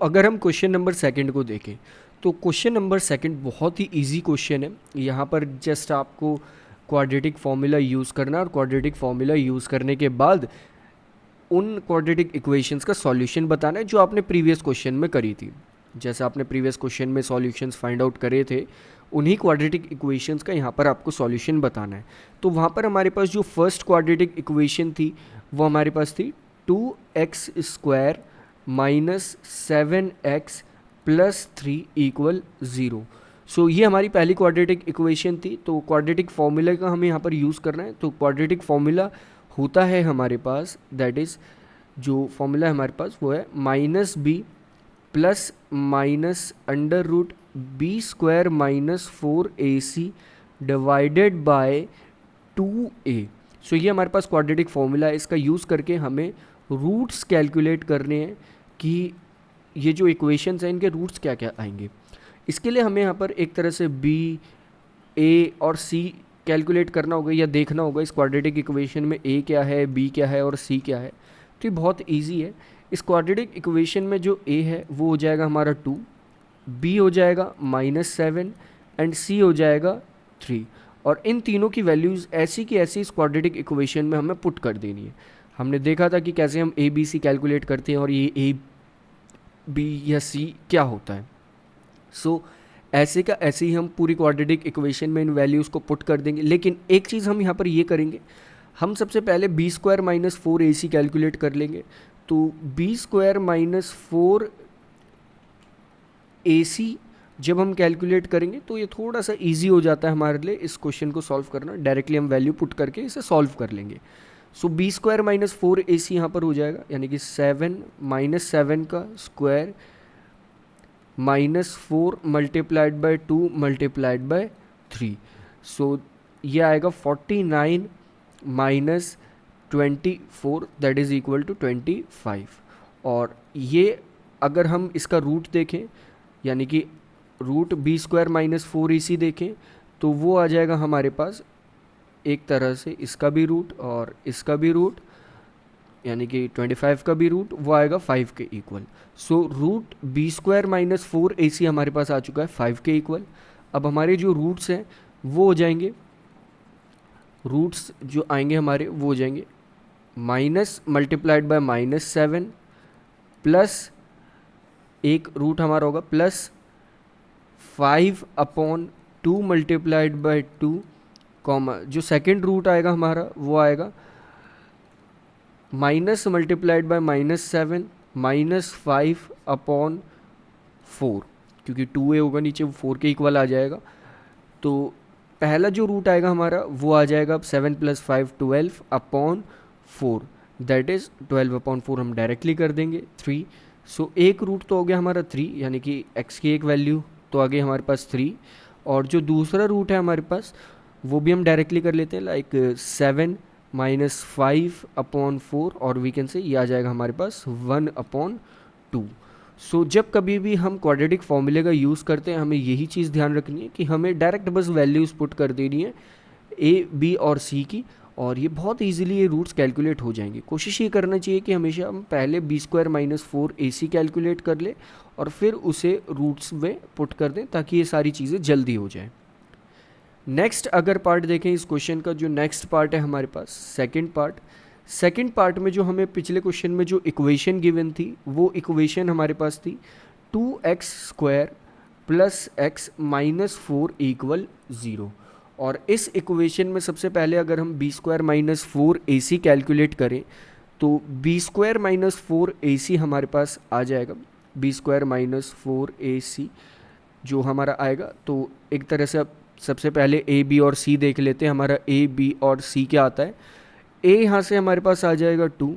अगर हम question number second को देखें तो क्वेश्चन नंबर सेकंड बहुत ही इजी क्वेश्चन है। यहाँ पर जस्ट आपको क्वाड्रेटिक फॉर्मूला यूज़ करना है और क्वाड्रेटिक फॉर्मूला यूज़ करने के बाद उन क्वाड्रेटिक इक्वेशंस का सॉल्यूशन बताना है जो आपने प्रीवियस क्वेश्चन में करी थी। जैसे आपने प्रीवियस क्वेश्चन में सॉल्यूशंस फाइंड आउट करे थे, उन्हीं क्वाड्रेटिक इक्वेशंस का यहाँ पर आपको सॉल्यूशन बताना है। तो वहाँ पर हमारे पास जो फर्स्ट क्वाड्रेटिक इक्वेशन थी वो हमारे पास थी 2x² minus 7x plus 3 equal 0। सो ये हमारी पहली क्वाड्रेटिक इक्वेशन थी। तो क्वाड्रेटिक फॉर्मूला का हमें यहाँ पर यूज़ करना है। तो क्वाड्रेटिक फॉर्मूला होता है हमारे पास, दैट इज़ जो फॉर्मूला है हमारे पास वो है minus B plus minus under root B square minus 4ac divided by 2a। So ये हमारे पास क्वाड्रेटिक फॉर्मूला है। इसका यूज़ करके हमें रूट्स कैलकुलेट करने हैं कि ये जो इक्वेशंस हैं इनके रूट्स क्या क्या आएंगे। इसके लिए हमें यहाँ पर एक तरह से b, a और c कैलकुलेट करना होगा या देखना होगा इस क्वाड्रेटिक इक्वेशन में a क्या है, b क्या है और c क्या है। तो ये बहुत इजी है। इस क्वाड्रेटिक इक्वेशन में जो a है वो हो जाएगा हमारा 2, b हो जाएगा -7 एंड c हो जाएगा 3। और इन तीनों की वैल्यूज़ ऐसी की ऐसी इस क्वाड्रेटिक इक्वेशन में हमें पुट कर देनी है। हमने देखा था कि कैसे हम a b c कैलकुलेट करते हैं और ये a b या c क्या होता है। सो ऐसे का ऐसे ही हम पूरी क्वाड्रेटिक इक्वेशन में इन वैल्यूज़ को पुट कर देंगे। लेकिन एक चीज़ हम यहाँ पर ये करेंगे, हम सबसे पहले b² माइनस 4ac कैलकुलेट कर लेंगे। तो b² माइनस 4ac जब हम कैलकुलेट करेंगे तो ये थोड़ा सा इजी हो जाता है हमारे लिए इस क्वेश्चन को सॉल्व करना। डायरेक्टली हम वैल्यू पुट करके इसे सॉल्व कर लेंगे। सो b² माइनस 4ac यहाँ पर हो जाएगा, यानी कि 7 माइनस 7 का square -4 multiplied by 2 multiplied by 3। So ये आएगा 49 minus 24 that is equal to 25। और ये अगर हम इसका रूट देखें, यानी कि रूट b² माइनस 4ac देखें, तो वो आ जाएगा हमारे पास एक तरह से इसका भी रूट और इसका भी रूट, यानी कि 25 का भी रूट वो आएगा 5 के equal. So root b² minus 4ac हमारे पास आ चुका है 5 के इक्वल। अब हमारे जो रूट्स हैं वो हो जाएंगे, रूट्स जो आएंगे हमारे वो हो जाएंगे माइनस मल्टीप्लाइड बाय -7 प्लस एक रूट हमारा होगा प्लस 5/2 मल्टीप्लाइड बाय 2 कॉमा जो सेकेंड रूट आएगा हमारा वो आएगा माइनस मल्टीप्लाइड बाय -7 -5/4, क्योंकि 2a होगा नीचे वो 4 के इक्वल आ जाएगा। तो पहला जो रूट आएगा हमारा वो आ जाएगा 7 + 5 12/4, दैट इज़ 12/4 हम डायरेक्टली कर देंगे 3। सो एक रूट तो हो गया हमारा 3, यानी कि x की एक वैल्यू तो आ गई हमारे पास 3। और जो दूसरा रूट है हमारे पास वो भी हम डायरेक्टली कर लेते हैं, लाइक 7 -5/4 और वी कैन से ये आ जाएगा हमारे पास 1/2। सो जब कभी भी हम क्वाड्रेटिक फॉर्मूले का यूज़ करते हैं हमें यही चीज़ ध्यान रखनी है कि हमें डायरेक्ट बस वैल्यूज़ पुट कर देनी है a, b और c की, और ये बहुत इजीली ये रूट्स कैलकुलेट हो जाएंगे। कोशिश ये करना चाहिए कि हमेशा हम पहले b² माइनस 4ac कैलकुलेट कर लें और फिर उसे रूट्स में पुट कर दें ताकि ये सारी चीज़ें जल्दी हो जाएं। नेक्स्ट अगर पार्ट देखें इस क्वेश्चन का, जो नेक्स्ट पार्ट है हमारे पास सेकंड पार्ट में जो हमें पिछले क्वेश्चन में जो इक्वेशन गिवन थी वो इक्वेशन हमारे पास थी 2x² plus x minus 4 equal 0। और इस इक्वेशन में सबसे पहले अगर हम b² माइनस 4ac कैलकुलेट करें तो b² माइनस 4ac हमारे पास आ जाएगा। b² माइनस 4ac जो हमारा आएगा, तो एक तरह से अब सबसे पहले a, b और c देख लेते हैं। हमारा a, b और c क्या आता है। a यहाँ से हमारे पास आ जाएगा 2,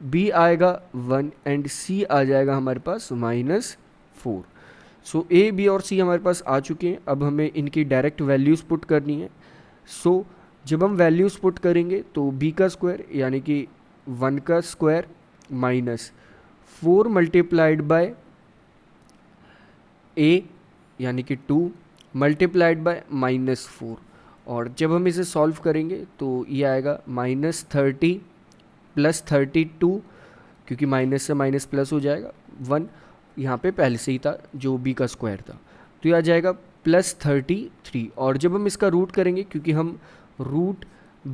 b आएगा 1 एंड c आ जाएगा हमारे पास -4। सो a, b और c हमारे पास आ चुके हैं। अब हमें इनकी डायरेक्ट वैल्यूज़ पुट करनी है। सो जब हम वैल्यूज़ पुट करेंगे तो b का स्क्वायर यानी कि 1 का square minus 4 multiplied by a यानी कि 2 मल्टीप्लाइड बाय -4, और जब हम इसे सॉल्व करेंगे तो ये आएगा -30 + 32, क्योंकि माइनस से माइनस प्लस हो जाएगा 1, यहाँ पे पहले से ही था जो b का स्क्वायर था, तो ये आ जाएगा +33। और जब हम इसका रूट करेंगे, क्योंकि हम रूट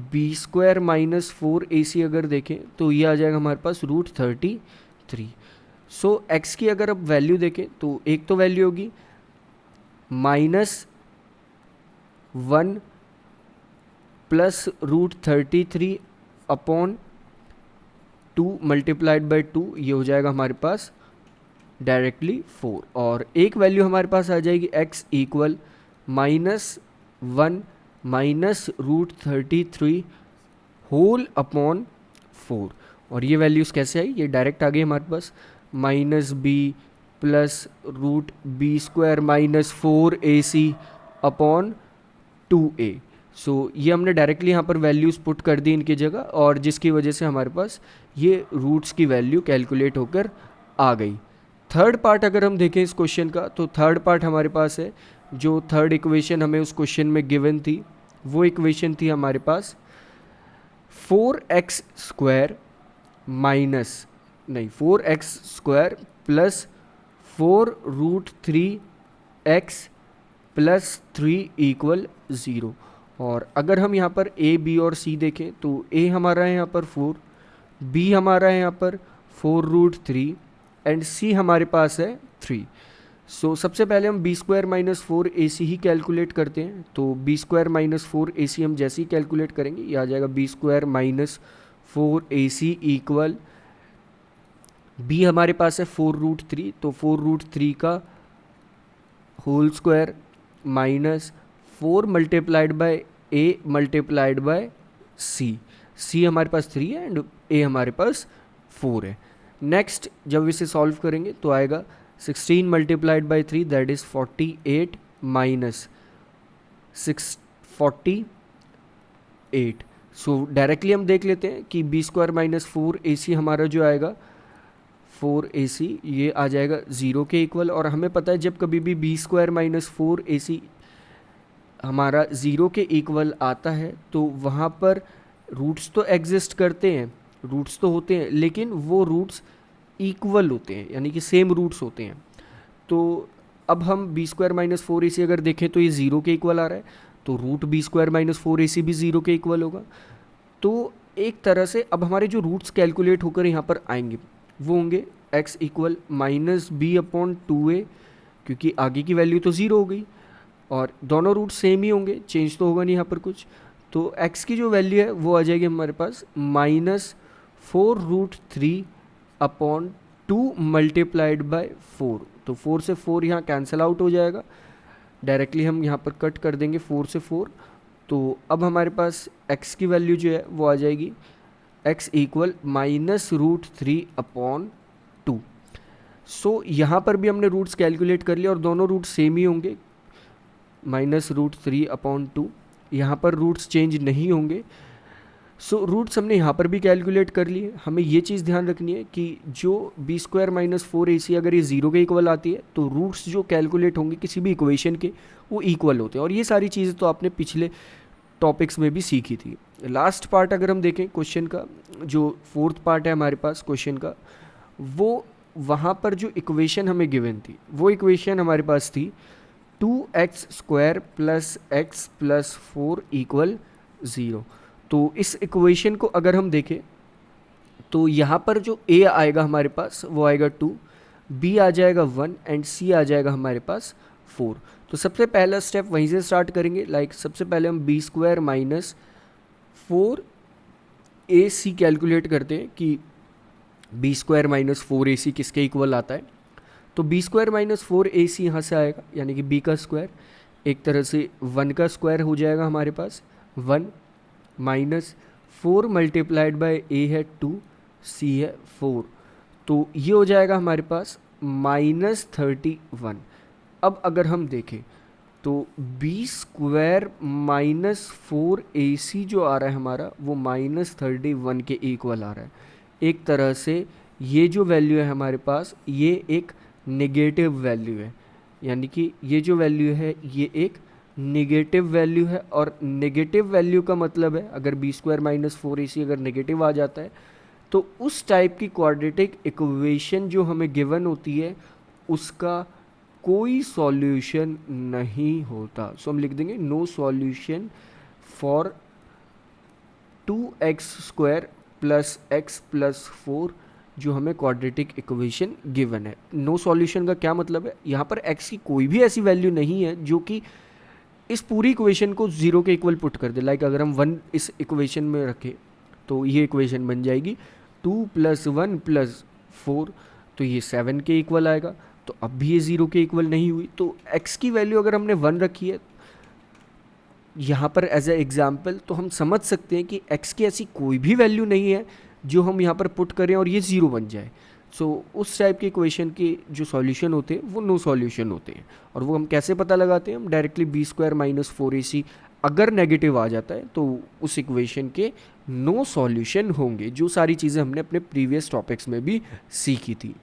b² माइनस 4ac अगर देखें तो ये आ जाएगा हमारे पास √33। सो x की अगर अब वैल्यू देखें तो एक तो वैल्यू होगी -1 प्लस √33 अपॉन 2 मल्टीप्लाइड बाई 2, ये हो जाएगा हमारे पास डायरेक्टली 4। और एक वैल्यू हमारे पास आ जाएगी x equal -1 minus √33 whole upon 4। और ये वैल्यूज़ कैसे आई, ये डायरेक्ट आ गई हमारे पास -b plus √b² minus 4ac upon 2a। So ये हमने डायरेक्टली यहाँ पर वैल्यूज़ पुट कर दी इनकी जगह, और जिसकी वजह से हमारे पास ये रूट्स की वैल्यू कैलकुलेट होकर आ गई। थर्ड पार्ट अगर हम देखें इस क्वेश्चन का, तो थर्ड पार्ट हमारे पास है, जो थर्ड इक्वेशन हमें उस क्वेश्चन में गिवन थी, वो इक्वेशन थी हमारे पास 4x² plus 4√3x plus 3 equal 0। और अगर हम यहाँ पर a, b और c देखें तो a हमारा है यहाँ पर 4, b हमारा है यहाँ पर 4√3 एंड c हमारे पास है 3। सो सबसे पहले हम b² माइनस 4ac ही कैलकुलेट करते हैं। तो b² माइनस 4ac हम जैसे ही कैलकुलेट करेंगे, ये आ जाएगा b² minus 4ac equal b हमारे पास है 4√3, तो 4√3 का whole square minus 4 multiplied by a multiplied by c हमारे पास 3 है एंड a हमारे पास 4 है। नेक्स्ट जब इसे सॉल्व करेंगे तो आएगा 16 multiplied by 3 that is 48 minus 48। So directly हम देख लेते हैं कि b² माइनस 4ac हमारा जो आएगा 4ac, ये आ जाएगा 0 के इक्वल। और हमें पता है जब कभी भी b² माइनस 4ac हमारा 0 के इक्वल आता है तो वहाँ पर रूट्स तो एग्जिस्ट करते हैं, रूट्स तो होते हैं, लेकिन वो रूट्स इक्वल होते हैं, यानी कि सेम रूट्स होते हैं। तो अब हम b² माइनस 4ac अगर देखें तो ये 0 के इक्वल आ रहा है, तो रूट b² माइनस 4ac भी 0 के इक्वल होगा। तो एक तरह से अब हमारे जो रूट्स कैलकुलेट होकर यहाँ पर आएंगे वो होंगे x equal -b upon 2a, क्योंकि आगे की वैल्यू तो 0 हो गई और दोनों रूट सेम ही होंगे, चेंज तो होगा नहीं यहाँ पर कुछ। तो x की जो वैल्यू है वो आ जाएगी हमारे पास -4√3 अपॉन 2 मल्टीप्लाइड बाय 4। तो 4 से 4 यहाँ कैंसिल आउट हो जाएगा, डायरेक्टली हम यहाँ पर कट कर देंगे 4 से 4। तो अब हमारे पास x की वैल्यू जो है वो आ जाएगी x इक्वल -√3 अपॉन 2। सो यहाँ पर भी हमने रूट्स कैलकुलेट कर लिया और दोनों रूट सेम ही होंगे, -√3 अपॉन 2। यहाँ पर रूट्स चेंज नहीं होंगे। सो रूट्स हमने यहाँ पर भी कैलकुलेट कर लिए। हमें ये चीज़ ध्यान रखनी है कि जो b² माइनस 4ac अगर ये 0 के इक्वल आती है तो रूट्स जो कैलकुलेट होंगे किसी भी इक्वेशन के वो इक्वल होते हैं। और ये सारी चीज़ें तो आपने पिछले टॉपिक्स में भी सीखी थी। लास्ट पार्ट अगर हम देखें क्वेश्चन का, जो फोर्थ पार्ट है हमारे पास क्वेश्चन का, वो वहाँ पर जो इक्वेशन हमें गिवन थी वो इक्वेशन हमारे पास थी 2x² plus x plus 4 equal 0। तो इस इक्वेशन को अगर हम देखें तो यहाँ पर जो a आएगा हमारे पास वो आएगा 2, b आ जाएगा 1 एंड c आ जाएगा हमारे पास 4। तो सबसे पहला स्टेप वहीं से स्टार्ट करेंगे। सबसे पहले हम b² माइनस 4ac कैलकुलेट करते हैं कि b² माइनस 4ac किसके इक्वल आता है। तो b² माइनस 4ac यहाँ से आएगा, यानी कि b का स्क्वायर एक तरह से 1 का स्क्वायर हो जाएगा हमारे पास 1 माइनस 4 मल्टीप्लाइड बाय a है 2, c है 4। तो ये हो जाएगा हमारे पास -31। अब अगर हम देखें तो b² माइनस 4ac जो आ रहा है हमारा वो -31 के इक्वल आ रहा है। एक तरह से ये जो वैल्यू है हमारे पास ये एक नेगेटिव वैल्यू है, यानी कि ये जो वैल्यू है ये एक नेगेटिव वैल्यू है। और नेगेटिव वैल्यू का मतलब है अगर b² माइनस 4ac अगर नेगेटिव आ जाता है तो उस टाइप की क्वाड्रेटिक इक्वेशन जो हमें गिवन होती है उसका कोई सॉल्यूशन नहीं होता। सो हम लिख देंगे no solution for 2x² plus x plus 4 जो हमें क्वाड्रेटिक इक्वेशन गिवन है। नो सॉल्यूशन का क्या मतलब है, यहाँ पर x की कोई भी ऐसी वैल्यू नहीं है जो कि इस पूरी इक्वेशन को जीरो के इक्वल पुट कर दे। लाइक अगर हम 1 इस इक्वेशन में रखें तो ये इक्वेशन बन जाएगी 2 + 1 + 4, तो ये 7 के इक्वल आएगा। तो अब भी ये ज़ीरो के इक्वल नहीं हुई। तो x की वैल्यू अगर हमने 1 रखी है यहाँ पर एज ए एग्जाम्पल, तो हम समझ सकते हैं कि x की ऐसी कोई भी वैल्यू नहीं है जो हम यहाँ पर पुट करें और ये ज़ीरो बन जाए। सो उस टाइप के इक्वेशन के जो सॉल्यूशन होते हैं वो नो सॉल्यूशन होते हैं। और वो हम कैसे पता लगाते हैं, हम डायरेक्टली b² - 4ac अगर नेगेटिव आ जाता है तो उस इक्वेशन के नो सॉल्यूशन होंगे, जो सारी चीज़ें हमने अपने प्रीवियस टॉपिक्स में भी सीखी थी।